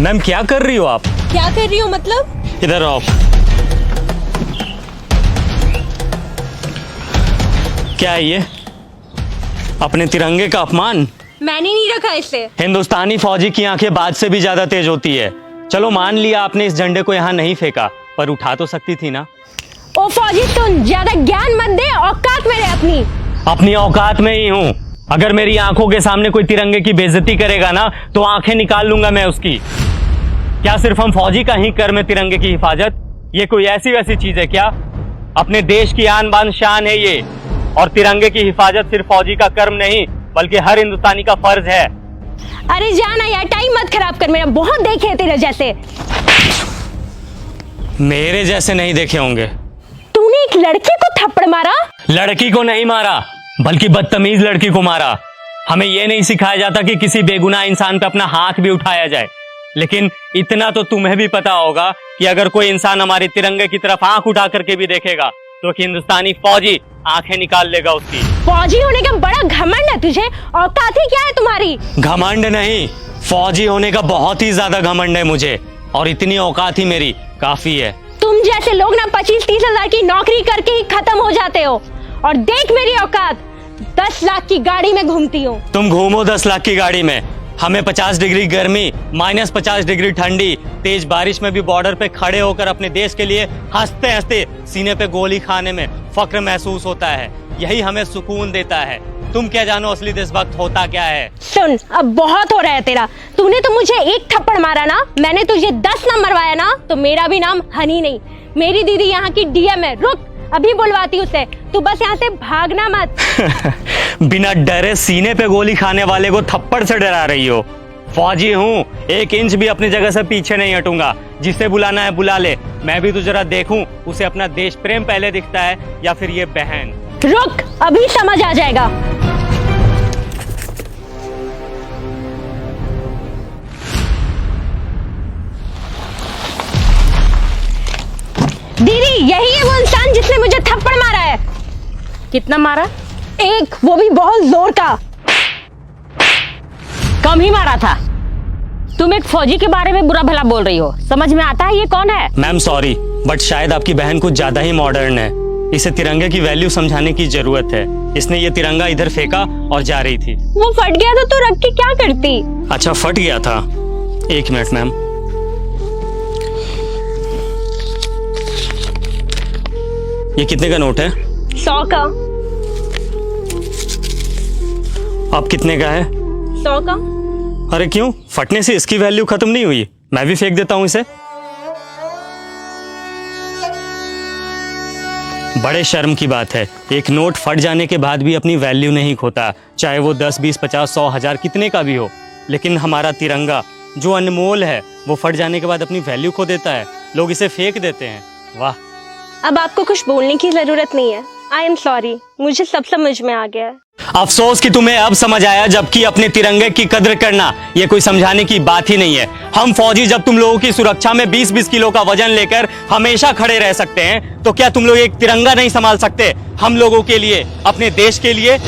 Ma'am क्या कर रही हो आप? क्या कर रही हो मतलब? इधर आओ। क्या है ये? अपने तिरंगे का अपमान। मैंने नहीं रखा इसे। हिंदुस्तानी फौजी की आंखें बाज से भी ज्यादा तेज होती है। चलो मान लिया आपने इस झंडे को यहाँ नहीं फेंका, पर उठा तो सकती थी ना। ओ फौजी तुम ज्यादा ज्ञान मत दे, औकात में रह अपनी औकात में ही हूँ। अगर मेरी आंखों के सामने कोई तिरंगे की बेइज्जती करेगा ना तो आंखें निकाल लूंगा मैं उसकी। क्या सिर्फ हम फौजी का ही कर्म है तिरंगे की हिफाजत? ये कोई ऐसी वैसी चीज है क्या? अपने देश की आन बान शान है ये, और तिरंगे की हिफाजत सिर्फ फौजी का कर्म नहीं बल्कि हर हिंदुस्तानी का फर्ज है। अरे जाना यार, टाइम मत खराब कर मेरा, बहुत देखे हैं तेरे जैसे। मेरे जैसे नहीं देखे होंगे। तूने एक लड़की को थप्पड़ मारा? लड़की को नहीं मारा बल्कि बदतमीज लड़की को मारा। हमें यह नहीं सिखाया जाता कि किसी बेगुनाह इंसान पे अपना हाथ भी उठाया जाए, लेकिन इतना तो तुम्हें भी पता होगा कि अगर कोई इंसान हमारे तिरंगे की तरफ आंख उठा करके भी देखेगा तो कि हिंदुस्तानी फौजी आंखें निकाल लेगा उसकी। फौजी होने का बड़ा घमंड है तुझे, औकात ही क्या है तुम्हारी? घमंड नहीं, फौजी होने का बहुत ही ज्यादा घमंड है मुझे, और इतनी औकात ही मेरी काफी है। तुम जैसे लोग ना 25-30 हजार की नौकरी करके ही खत्म हो जाते हो, और देख मेरी औकात, 10 लाख की गाड़ी में घूमती हूँ। तुम घूमो 10 लाख की गाड़ी में, हमें 50 डिग्री गर्मी, -50 डिग्री ठंडी, तेज बारिश में भी बॉर्डर पे खड़े होकर अपने देश के लिए हंसते हंसते सीने पे गोली खाने में फक्र महसूस होता है। यही हमें सुकून देता है। तुम क्या जानो असली देशभक्त होता क्या है? सुन, अब बहुत हो रहा है तेरा। तूने तो मुझे एक थप्पड़ मारा ना, मैंने तुझे 10 ना मरवाया ना, तो मेरा भी नाम हनी नहीं। मेरी दीदी यहाँ की डीएम है। रुक, अभी बुलवाती उसे। तू बस यहाँ से भागना मत। बिना डरे सीने पे गोली खाने वाले को थप्पड़ से डरा रही हो? फौजी हूँ, 1 इंच भी अपनी जगह से पीछे नहीं हटूंगा। जिसे बुलाना है बुला ले। मैं भी तो जरा देखूं उसे अपना देश प्रेम पहले दिखता है या फिर ये बहन। रुक, अभी समझ आ जाएगा। दीदी, यही है वो इंसान जिसने मुझे थप्पड़ मारा है। कितना मारा? एक, वो भी बहुत जोर का। कम ही मारा था। तुम एक फौजी के बारे में बुरा भला बोल रही हो, समझ में आता है ये कौन है? मैम सॉरी, बट शायद आपकी बहन कुछ ज्यादा ही मॉडर्न है। इसे तिरंगे की वैल्यू समझाने की जरूरत है। इसने ये तिरंगा इधर फेंका और जा रही थी। वो फट गया तो रख के क्या करती? अच्छा, फट गया था। 1 मिनट मैम। ये कितने का नोट है? 100 का। अब कितने का है? 100 का। अरे क्यों, फटने से इसकी वैल्यू खत्म नहीं हुई? मैं भी फेंक देता हूं इसे। बड़े शर्म की बात है, एक नोट फट जाने के बाद भी अपनी वैल्यू नहीं खोता, चाहे वो 10, 20, 50, 100, 1000 कितने का भी हो। लेकिन हमारा तिरंगा जो अनमोल है वो फट जाने के बाद अपनी वैल्यू खो देता है। लोग इसे फेंक देते हैं। वाह। अब आपको कुछ बोलने की जरूरत नहीं है। आई एम सॉरी, मुझे सब समझ में आ गया है। अफसोस कि तुम्हें अब समझ आया, जबकि अपने तिरंगे की कद्र करना ये कोई समझाने की बात ही नहीं है। हम फौजी जब तुम लोगों की सुरक्षा में 20-20 किलो का वजन लेकर हमेशा खड़े रह सकते हैं, तो क्या तुम लोग एक तिरंगा नहीं संभाल सकते हम लोगों के लिए, अपने देश के लिए?